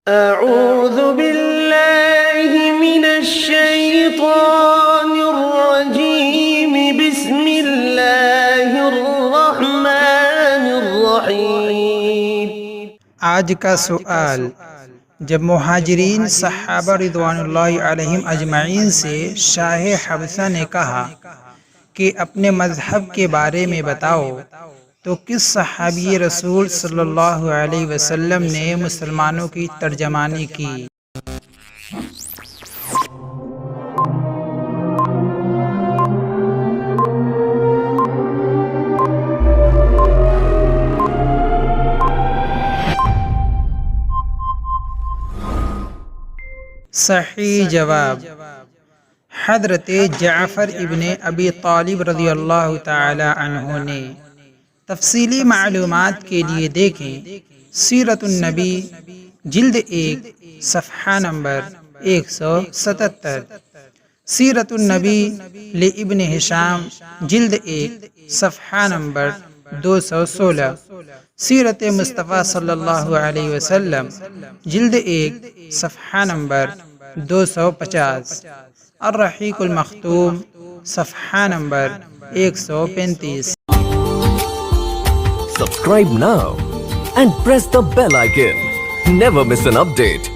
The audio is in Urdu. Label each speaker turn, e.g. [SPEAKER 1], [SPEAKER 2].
[SPEAKER 1] أعوذ بالله من الشيطان الرجيم بسم الله الرحمن الرحيم۔
[SPEAKER 2] آج کا سوال، جب مہاجرین صحابہ رضوان اللہ علیہم اجمعین سے شاہ حبشہ نے کہا کہ اپنے مذہب کے بارے میں بتاؤ تو کس صحابی رسول صلی اللہ علیہ وسلم نے مسلمانوں کی ترجمانی کی؟ صحیح جواب حضرت جعفر ابن ابی طالب رضی اللہ تعالی عنہ نے۔ تفصیلی معلومات کے لیے دیکھیں سیرت النبی جلد 1 صفحہ نمبر 177، سیرت النبی لابن ہشام جلد 1 صفحہ نمبر 216، سیرت مصطفیٰ صلی اللہ علیہ وسلم جلد 1 صفحہ نمبر 250، الرحیق المختوم صفحہ number 135۔
[SPEAKER 3] Subscribe now and press the bell icon. Never miss an update.